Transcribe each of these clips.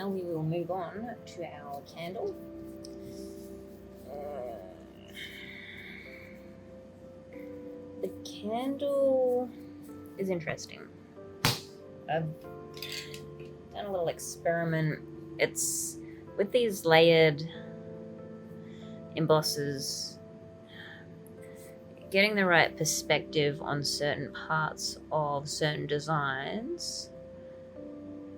now we will move on to our candle. The candle is interesting. I've done a little experiment. It's with these layered embossers, getting the right perspective on certain parts of certain designs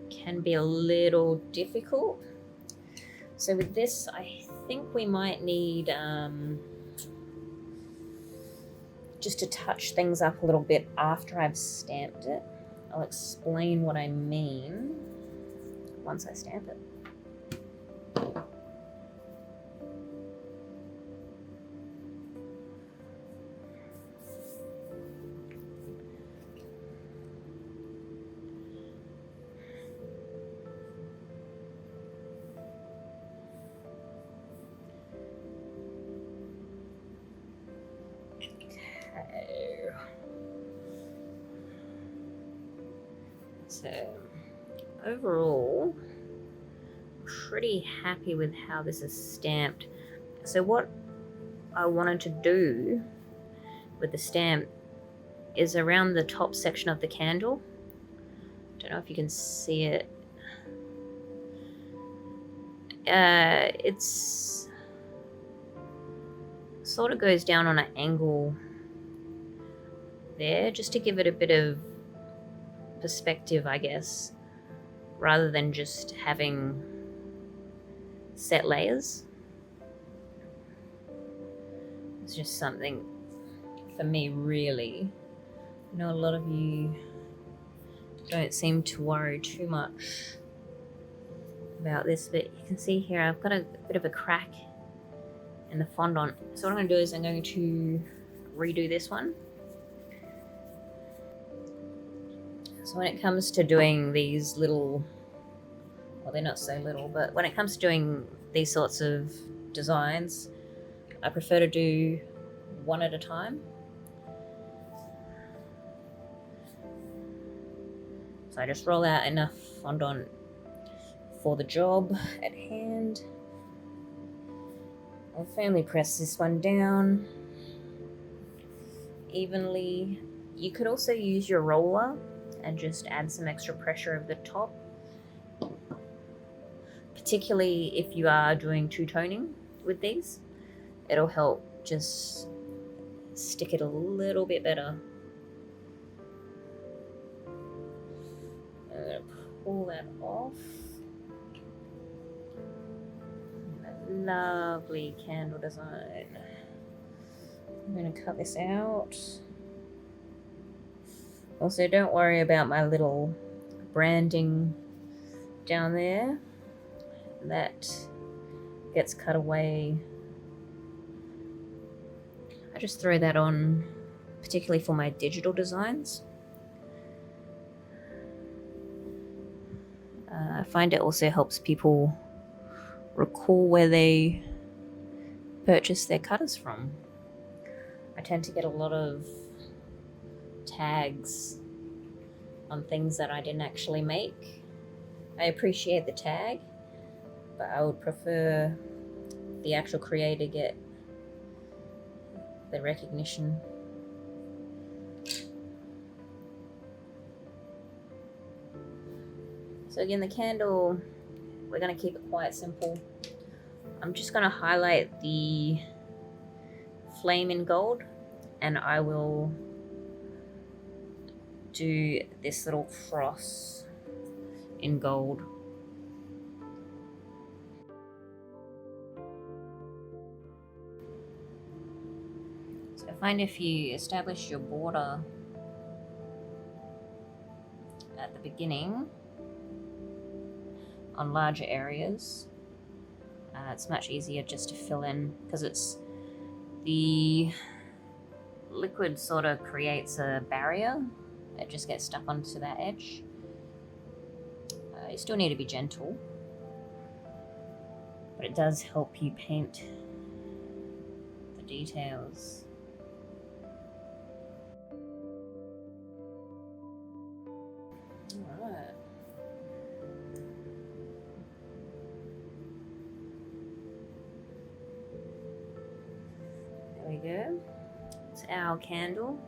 can be a little difficult. So with this, I think we might need just to touch things up a little bit after I've stamped it. I'll explain what I mean once I stamp it. So overall, pretty happy with how this is stamped. So what I wanted to do with the stamp is around the top section of the candle. Don't know if you can see it. It's sort of goes down on an angle there, just to give it a bit of perspective, I guess, rather than just having set layers. It's just something for me, really. I know a lot of you don't seem to worry too much about this, but you can see here I've got a bit of a crack in the fondant. So what I'm going to do is I'm going to redo this one. So when it comes to doing these little, well, they're not so little, but when it comes to doing these sorts of designs, I prefer to do one at a time. So I just roll out enough fondant for the job at hand. I'll firmly press this one down evenly. You could also use your roller and just add some extra pressure over the top, particularly if you are doing two-toning with these. It'll help just stick it a little bit better. I'm going to pull that off. Lovely candle design. I'm going to cut this out. Also, don't worry about my little branding down there. That gets cut away. I just throw that on, particularly for my digital designs. I find it also helps people recall where they purchase their cutters from. I tend to get a lot of tags on things that I didn't actually make. I appreciate the tag, but I would prefer the actual creator get the recognition. So again, the candle, we're going to keep it quite simple. I'm just going to highlight the flame in gold, and I will do this little cross in gold. So I find if you establish your border at the beginning on larger areas, it's much easier just to fill in, because it's the liquid sort of creates a barrier. It just gets stuck onto that edge. You still need to be gentle, but it does help you paint the details. Alright. go. It's our candle.